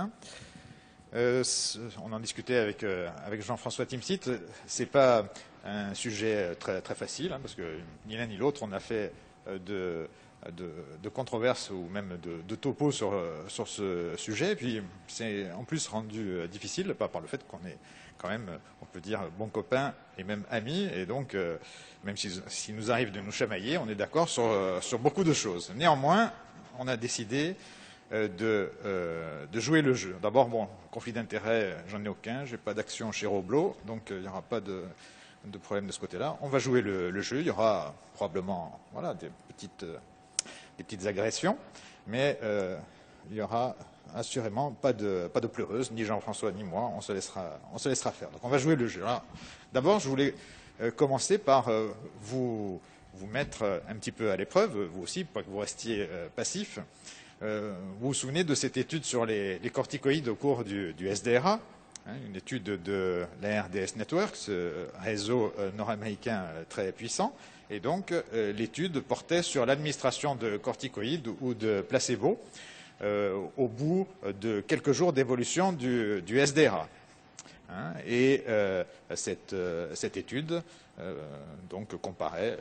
matin. On en discutait avec Jean-François Timsit. C'est pas un sujet très, très facile, parce que ni l'un ni l'autre, on a fait de controverses ou même de topos sur ce sujet. Et puis, c'est en plus rendu difficile par le fait qu'on est quand même, on peut dire, bons copains et même amis. Et donc, même s'il nous arrive de nous chamailler, on est d'accord sur beaucoup de choses. Néanmoins, on a décidé de jouer le jeu. D'abord, bon, conflit d'intérêt, j'en ai aucun, j'ai pas d'action chez Roblo, donc il n'y aura pas de problème de ce côté-là. On va jouer le jeu, il y aura probablement voilà, des petites agressions, mais il y aura assurément pas de pleureuse, ni Jean-François ni moi, on se laissera faire. Donc on va jouer le jeu. D'abord, je voulais commencer par vous mettre un petit peu à l'épreuve, vous aussi, pas que vous restiez passif. Vous vous souvenez de cette étude sur les corticoïdes au cours du SDRA, une étude de la RDS Networks, réseau nord-américain très puissant. Et donc, l'étude portait sur l'administration de corticoïdes ou de placebo au bout de quelques jours d'évolution du SDRA. Et cette étude donc comparait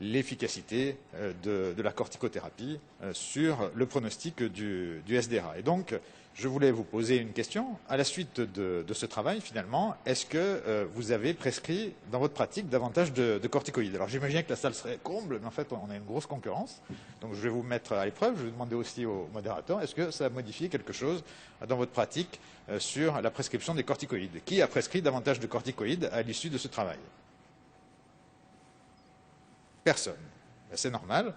l'efficacité de la corticothérapie sur le pronostic du SDRA. Et donc, je voulais vous poser une question. À la suite de ce travail, finalement, est-ce que vous avez prescrit dans votre pratique davantage de corticoïdes? Alors, j'imaginais que la salle serait comble, mais en fait, on a une grosse concurrence. Donc, je vais vous mettre à l'épreuve. Je vais demander aussi au modérateur, est-ce que ça a modifié quelque chose dans votre pratique sur la prescription des corticoïdes? Qui a prescrit davantage de corticoïdes à l'issue de ce travail? Personne. C'est normal.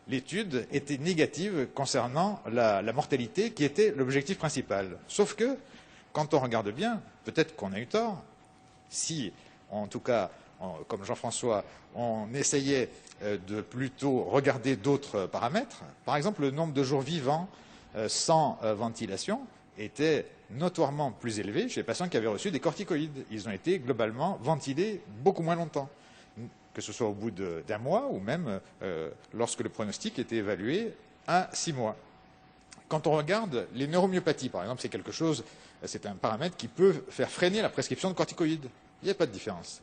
L'étude était négative concernant la mortalité, qui était l'objectif principal. Sauf que, quand on regarde bien, peut-être qu'on a eu tort. Si, en tout cas, comme Jean-François, on essayait de plutôt regarder d'autres paramètres, par exemple, le nombre de jours vivants sans ventilation était notoirement plus élevé chez les patients qui avaient reçu des corticoïdes. Ils ont été globalement ventilés beaucoup moins longtemps, que ce soit au bout d'un mois ou même lorsque le pronostic était évalué à 6 mois. Quand on regarde les neuromyopathies, par exemple, c'est un paramètre qui peut faire freiner la prescription de corticoïdes. Il n'y a pas de différence,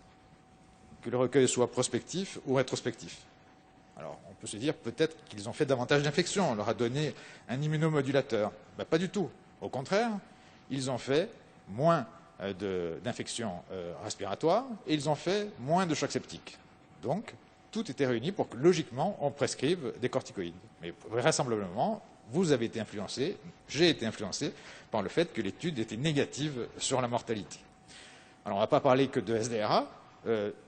que le recueil soit prospectif ou rétrospectif. Alors, on peut se dire peut-être qu'ils ont fait davantage d'infections, on leur a donné un immunomodulateur. Ben, pas du tout. Au contraire, ils ont fait moins d'infections respiratoires et ils ont fait moins de chocs septiques. Donc, tout était réuni pour que, logiquement, on prescrive des corticoïdes. Mais vraisemblablement, vous avez été influencé, j'ai été influencé par le fait que l'étude était négative sur la mortalité. Alors, on ne va pas parler que de SDRA.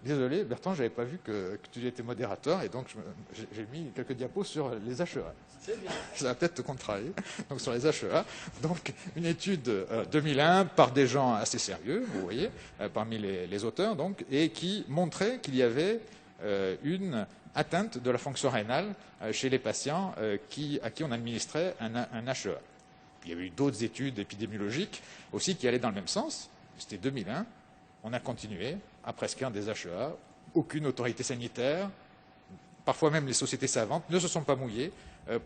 Désolé, Bertrand, je n'avais pas vu que tu étais modérateur, et donc j'ai mis quelques diapos sur les HEA. C'est bien. Ça va peut-être te contrarier. Donc, sur les HEA. Donc, une étude 2001 par des gens assez sérieux, vous voyez, parmi les auteurs, donc, et qui montrait qu'il y avait une atteinte de la fonction rénale chez les patients à qui on administrait un HEA. Il y avait eu d'autres études épidémiologiques aussi qui allaient dans le même sens. C'était 2001. On a continué à prescrire des HEA. Aucune autorité sanitaire, parfois même les sociétés savantes, ne se sont pas mouillées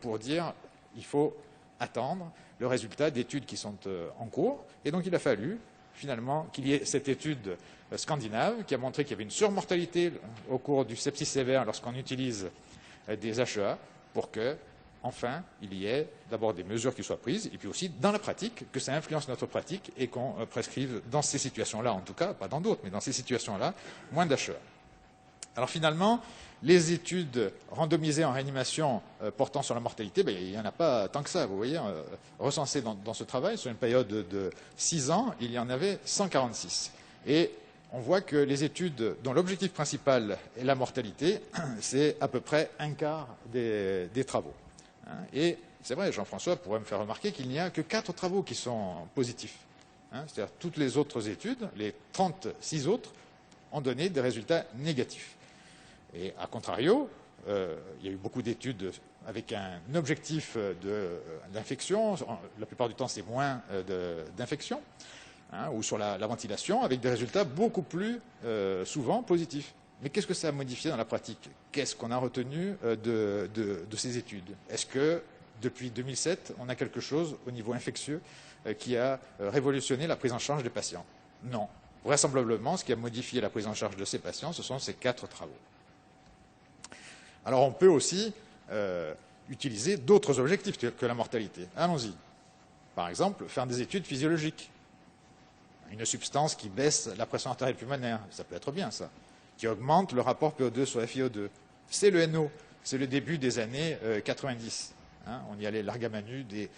pour dire qu'il faut attendre le résultat d'études qui sont en cours. Et donc il a fallu finalement qu'il y ait cette étude scandinave qui a montré qu'il y avait une surmortalité au cours du sepsis sévère lorsqu'on utilise des HEA pour que, enfin, il y ait d'abord des mesures qui soient prises et puis aussi dans la pratique, que ça influence notre pratique et qu'on prescrive dans ces situations-là, en tout cas, pas dans d'autres, mais dans ces situations-là, moins d'HEA. Alors finalement, les études randomisées en réanimation portant sur la mortalité, il n'y en a pas tant que ça, vous voyez, recensées dans ce travail, sur une période de 6 ans, il y en avait 146. Et on voit que les études dont l'objectif principal est la mortalité, c'est à peu près un quart des travaux. Et c'est vrai, Jean-François pourrait me faire remarquer qu'il n'y a que 4 travaux qui sont positifs. C'est-à-dire toutes les autres études, les 36 autres, ont donné des résultats négatifs. Et à contrario, il y a eu beaucoup d'études avec un objectif d'infection. La plupart du temps, c'est moins d'infection, ou sur la ventilation, avec des résultats beaucoup plus souvent positifs. Mais qu'est-ce que ça a modifié dans la pratique? Qu'est-ce qu'on a retenu de ces études? Est-ce que, depuis 2007, on a quelque chose au niveau infectieux qui a révolutionné la prise en charge des patients. Non. Vraisemblablement, ce qui a modifié la prise en charge de ces patients, ce sont ces 4 travaux. Alors on peut aussi utiliser d'autres objectifs que la mortalité. Allons-y. Par exemple, faire des études physiologiques. Une substance qui baisse la pression artérielle pulmonaire, ça peut être bien ça, qui augmente le rapport PO2 sur FiO2. C'est le NO, c'est le début des années 90. Hein, on y allait largamanu, des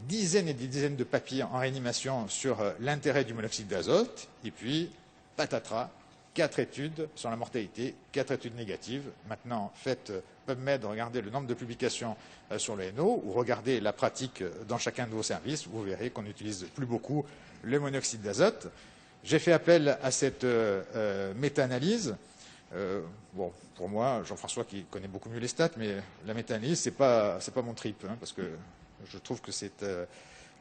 dizaines et des dizaines de papiers en réanimation sur l'intérêt du monoxyde d'azote, et puis, patatras, 4 études sur la mortalité, 4 études négatives. Maintenant, faites PubMed, regardez le nombre de publications sur le NO, ou regardez la pratique dans chacun de vos services, vous verrez qu'on n'utilise plus beaucoup le monoxyde d'azote. J'ai fait appel à cette méta-analyse. Bon, pour moi, Jean-François qui connaît beaucoup mieux les stats, mais la méta-analyse, c'est pas mon trip, hein, parce que je trouve que c'est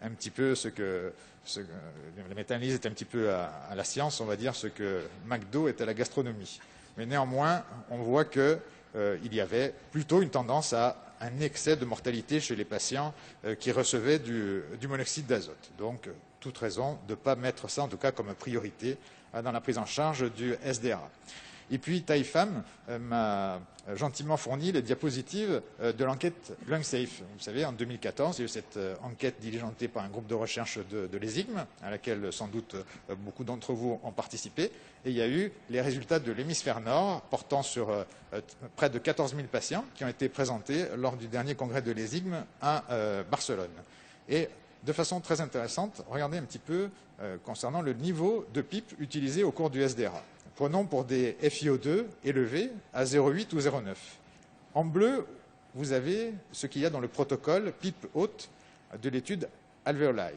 un petit peu la méta-analyse est un petit peu à la science, on va dire, ce que McDo est à la gastronomie. Mais néanmoins, on voit qu'il y avait plutôt une tendance à un excès de mortalité chez les patients qui recevaient du monoxyde d'azote. Donc, toute raison de ne pas mettre ça, en tout cas, comme priorité dans la prise en charge du SDRA. Et puis, Taïfam m'a gentiment fourni les diapositives de l'enquête LungSafe. Vous savez, en 2014, il y a eu cette enquête diligentée par un groupe de recherche de l'ESIGM, à laquelle sans doute beaucoup d'entre vous ont participé. Et il y a eu les résultats de l'hémisphère nord, portant sur près de 14 000 patients qui ont été présentés lors du dernier congrès de l'ESIGM à Barcelone. Et de façon très intéressante, regardez un petit peu concernant le niveau de PIP utilisé au cours du SDRA. Prenons pour des FiO2 élevés à 0,8 ou 0,9. En bleu, vous avez ce qu'il y a dans le protocole PIP haute de l'étude alvéolaire.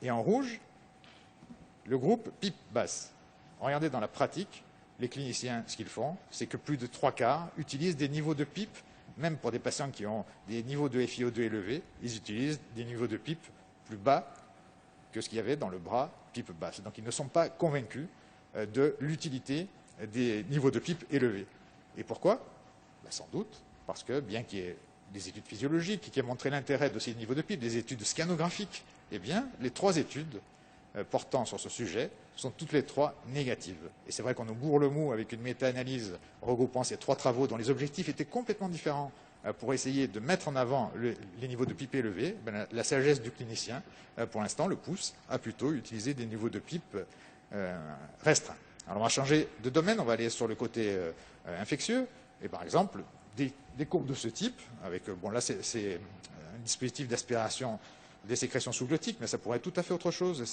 Et en rouge, le groupe PIP basse. Regardez dans la pratique, les cliniciens, ce qu'ils font, c'est que plus de 3/4 utilisent des niveaux de PIP, même pour des patients qui ont des niveaux de FiO2 élevés, ils utilisent des niveaux de PIP plus bas que ce qu'il y avait dans le bras PIP basse. Donc ils ne sont pas convaincus de l'utilité des niveaux de PIP élevés. Et pourquoi? Sans doute parce que, bien qu'il y ait des études physiologiques qui aient montré l'intérêt de ces niveaux de PIP, des études scanographiques, eh bien, les 3 études portant sur ce sujet sont toutes les 3 négatives. Et c'est vrai qu'on nous bourre le mou avec une méta-analyse regroupant ces 3 travaux dont les objectifs étaient complètement différents pour essayer de mettre en avant les niveaux de PIP élevés. La sagesse du clinicien, pour l'instant, le pousse à plutôt utiliser des niveaux de PIP restreint. Alors on va changer de domaine, on va aller sur le côté infectieux, et par exemple, des courbes de ce type, avec, bon là c'est un dispositif d'aspiration des sécrétions sous-glottiques, mais ça pourrait être tout à fait autre chose, et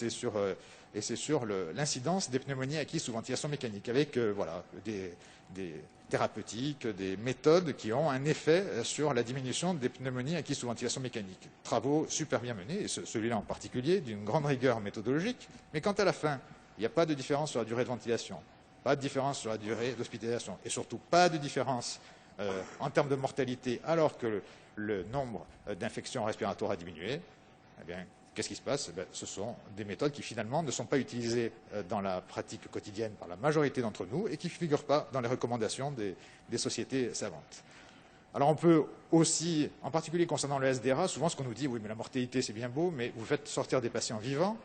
c'est sur l'incidence des pneumonies acquises sous ventilation mécanique, avec voilà, des thérapeutiques, des méthodes qui ont un effet sur la diminution des pneumonies acquises sous ventilation mécanique. Travaux super bien menés, et celui-là en particulier, d'une grande rigueur méthodologique, mais quant à la fin, il n'y a pas de différence sur la durée de ventilation, pas de différence sur la durée d'hospitalisation, et surtout pas de différence en termes de mortalité, alors que le nombre d'infections respiratoires a diminué. Eh bien, qu'est-ce qui se passe? Ce sont des méthodes qui finalement ne sont pas utilisées dans la pratique quotidienne par la majorité d'entre nous et qui ne figurent pas dans les recommandations des sociétés savantes. Alors on peut aussi, en particulier concernant le SDRA, souvent ce qu'on nous dit, oui mais la mortalité c'est bien beau, mais vous faites sortir des patients vivants,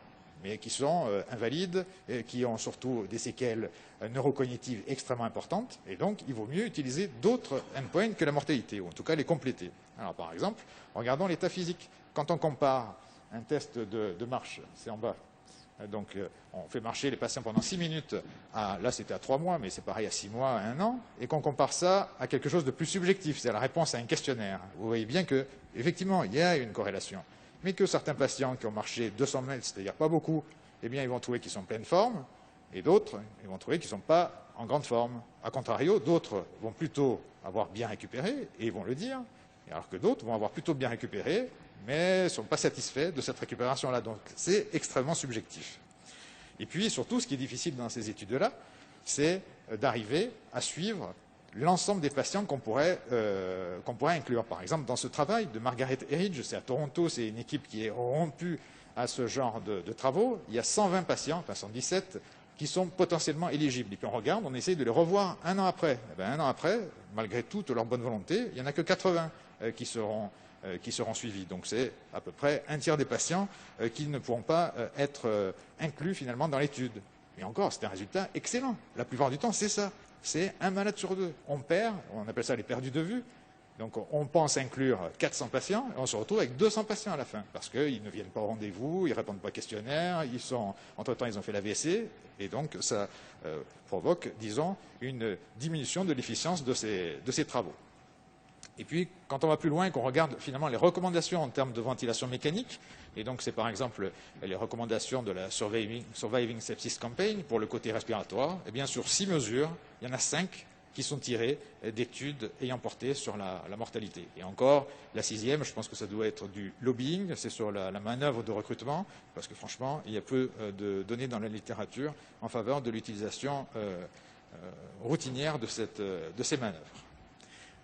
mais qui sont invalides, et qui ont surtout des séquelles neurocognitives extrêmement importantes, et donc il vaut mieux utiliser d'autres endpoints que la mortalité, ou en tout cas les compléter. Alors par exemple, regardons l'état physique. Quand on compare un test de marche, c'est en bas, donc on fait marcher les patients pendant 6 minutes, là c'était à 3 mois, mais c'est pareil à 6 mois, à 1 an, et qu'on compare ça à quelque chose de plus subjectif, c'est la réponse à un questionnaire. Vous voyez bien que, effectivement, il y a une corrélation. Mais que certains patients qui ont marché 200 mètres, c'est-à-dire pas beaucoup, eh bien, ils vont trouver qu'ils sont en pleine forme, et d'autres, ils vont trouver qu'ils ne sont pas en grande forme. A contrario, d'autres vont plutôt avoir bien récupéré, et ils vont le dire, alors que d'autres vont avoir plutôt bien récupéré, mais ne sont pas satisfaits de cette récupération-là. Donc, c'est extrêmement subjectif. Et puis, surtout, ce qui est difficile dans ces études-là, c'est d'arriver à suivre l'ensemble des patients qu'on pourrait inclure. Par exemple, dans ce travail de Margaret Eridge, c'est à Toronto, c'est une équipe qui est rompue à ce genre de travaux. Il y a 120 patients, enfin 117, qui sont potentiellement éligibles. Et puis on regarde, on essaye de les revoir 1 an après. Et bien, 1 an après, malgré toute leur bonne volonté, il n'y en a que 80 qui seront qui seront suivis. Donc c'est à peu près un tiers des patients qui ne pourront pas être inclus finalement dans l'étude. Et encore, c'est un résultat excellent. La plupart du temps, c'est ça. C'est un malade sur deux. On perd, on appelle ça les perdus de vue. Donc on pense inclure 400 patients et on se retrouve avec 200 patients à la fin parce qu'ils ne viennent pas au rendez-vous, ils ne répondent pas au questionnaire, entre-temps ils ont fait l'AVC et donc ça provoque, disons, une diminution de l'efficience de ces travaux. Et puis, quand on va plus loin et qu'on regarde finalement les recommandations en termes de ventilation mécanique, et donc c'est par exemple les recommandations de la Surviving Sepsis Campaign pour le côté respiratoire, et bien sur 6 mesures, il y en a 5 qui sont tirées d'études ayant porté sur la mortalité. Et encore, la 6e, je pense que ça doit être du lobbying, c'est sur la manœuvre de recrutement, parce que franchement, il y a peu de données dans la littérature en faveur de l'utilisation routinière de ces manœuvres.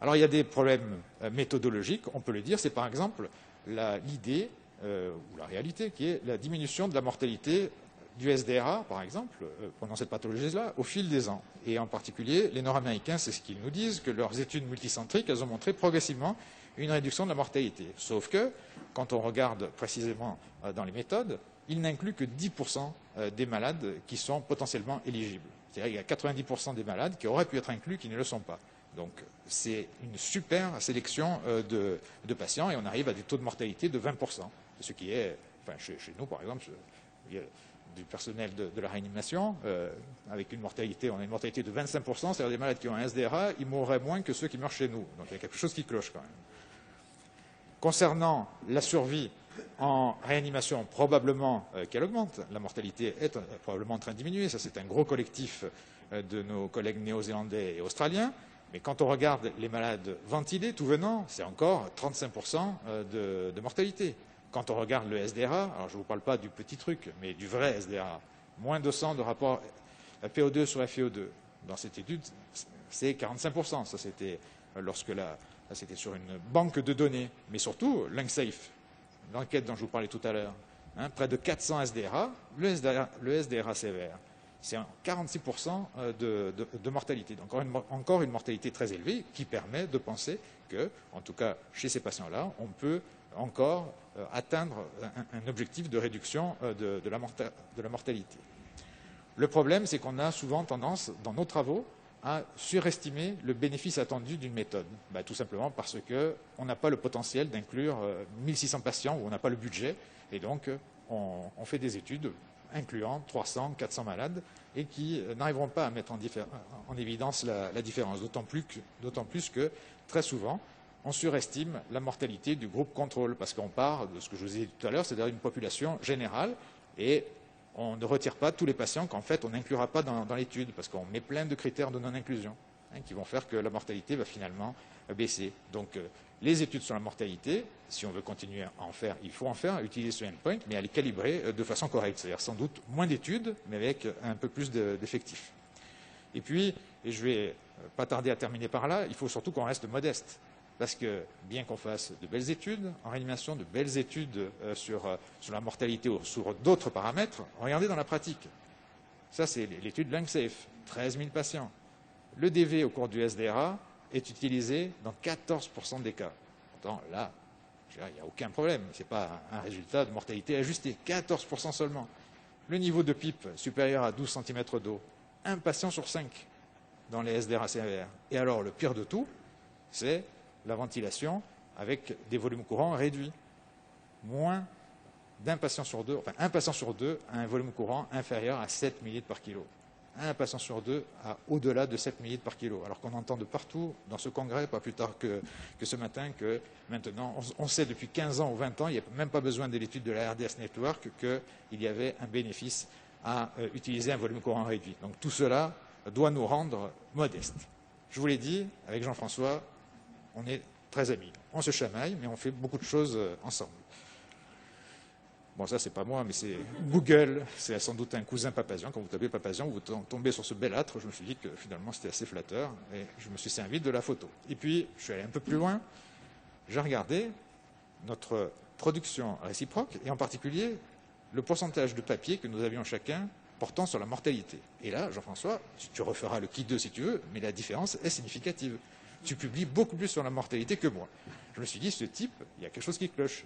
Alors il y a des problèmes méthodologiques, on peut le dire, c'est par exemple l'idée ou la réalité qui est la diminution de la mortalité du SDRA, par exemple, pendant cette pathologie-là, au fil des ans. Et en particulier, les Nord-Américains, c'est ce qu'ils nous disent, que leurs études multicentriques, elles ont montré progressivement une réduction de la mortalité. Sauf que, quand on regarde précisément dans les méthodes, il n'inclut que 10% des malades qui sont potentiellement éligibles. C'est-à-dire qu'il y a 90% des malades qui auraient pu être inclus qui ne le sont pas. Donc c'est une super sélection de patients et on arrive à des taux de mortalité de 20%. Ce qui est, enfin, chez nous par exemple, il y a du personnel de la réanimation, avec une mortalité, on a une mortalité de 25%, c'est-à-dire des malades qui ont un SDRA, ils mourraient moins que ceux qui meurent chez nous. Donc il y a quelque chose qui cloche quand même. Concernant la survie en réanimation, probablement qu'elle augmente. La mortalité est probablement en train de diminuer. Ça, c'est un gros collectif de nos collègues néo-zélandais et australiens. Mais quand on regarde les malades ventilés, tout venant, c'est encore 35% de mortalité. Quand on regarde le SDRA, alors je ne vous parle pas du petit truc, mais du vrai SDRA, moins de 100 de rapport PO2 sur FiO2. Dans cette étude, c'est 45%. Ça, c'était c'était sur une banque de données. Mais surtout, LungSafe, l'enquête dont je vous parlais tout à l'heure, près de 400 SDRA, le SDRA sévère, c'est 46% de mortalité. Donc encore une mortalité très élevée qui permet de penser que, en tout cas chez ces patients-là, on peut encore atteindre un objectif de réduction de la mortalité. Le problème, c'est qu'on a souvent tendance, dans nos travaux, à surestimer le bénéfice attendu d'une méthode. Tout simplement parce qu'on n'a pas le potentiel d'inclure 1600 patients, ou on n'a pas le budget, et donc on fait des études incluant 300, 400 malades, et qui n'arriveront pas à mettre en évidence la différence, d'autant plus que, très souvent, on surestime la mortalité du groupe contrôle, parce qu'on part de ce que je vous ai dit tout à l'heure, c'est-à-dire une population générale, et on ne retire pas tous les patients qu'en fait on n'inclura pas dans l'étude, parce qu'on met plein de critères de non-inclusion qui vont faire que la mortalité va finalement baisser. Donc les études sur la mortalité, si on veut continuer à en faire, il faut en faire, utiliser ce endpoint, mais à les calibrer de façon correcte, c'est-à-dire sans doute moins d'études, mais avec un peu plus d'effectifs. Et puis, et je ne vais pas tarder à terminer par là, il faut surtout qu'on reste modeste. Parce que bien qu'on fasse de belles études en réanimation, de belles études sur la mortalité ou sur d'autres paramètres, regardez dans la pratique. Ça, c'est l'étude LungSafe, 13 000 patients. Le DV au cours du SDRA est utilisé dans 14% des cas. Pourtant, là, il n'y a aucun problème. Ce n'est pas un résultat de mortalité ajusté. 14% seulement. Le niveau de PIP supérieur à 12 cm d'eau. 1 patient sur 5 dans les SDRA sévères. Et alors, le pire de tout, c'est la ventilation avec des volumes courants réduits. Moins d'un patient sur deux, enfin un patient sur deux a un volume courant inférieur à 7 millilitres par kilo. Un patient sur deux a au-delà de 7 millilitres par kilo. Alors qu'on entend de partout dans ce congrès, pas plus tard que ce matin, que maintenant, on sait depuis 15 ans ou 20 ans, il n'y a même pas besoin de l'étude de la RDS Network, qu'il y avait un bénéfice à utiliser un volume courant réduit. Donc tout cela doit nous rendre modestes. Je vous l'ai dit, avec Jean-François, on est très amis. On se chamaille, mais on fait beaucoup de choses ensemble. Bon, ça, c'est pas moi, mais c'est Google. C'est sans doute un cousin Papazian. Quand vous tapez Papazian, vous tombez sur ce bel âtre. Je me suis dit que finalement, c'était assez flatteur. Et je me suis servi de la photo. Et puis, je suis allé un peu plus loin. J'ai regardé notre production réciproque, et en particulier, le pourcentage de papier que nous avions chacun portant sur la mortalité. Et là, Jean-François, tu referas le kit 2 si tu veux, mais la différence est significative. tu publies beaucoup plus sur la mortalité que moi. Je me suis dit, ce type, il y a quelque chose qui cloche.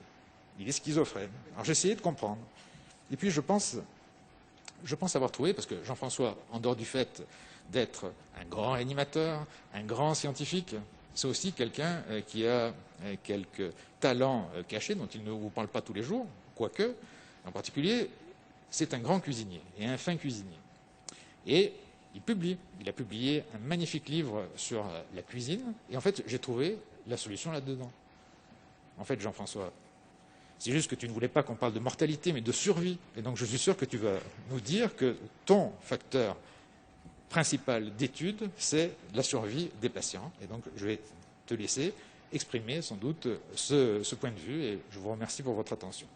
Il est schizophrène. Alors j'ai essayé de comprendre. Et puis je pense avoir trouvé, parce que Jean-François, en dehors du fait d'être un grand animateur, un grand scientifique, c'est aussi quelqu'un qui a quelques talents cachés dont il ne vous parle pas tous les jours, quoique, en particulier, c'est un grand cuisinier et un fin cuisinier. Et il a publié un magnifique livre sur la cuisine, et en fait, j'ai trouvé la solution là-dedans. En fait, Jean-François, c'est juste que tu ne voulais pas qu'on parle de mortalité, mais de survie. Et donc, je suis sûr que tu vas nous dire que ton facteur principal d'étude, c'est la survie des patients. Et donc, je vais te laisser exprimer sans doute ce point de vue, et je vous remercie pour votre attention.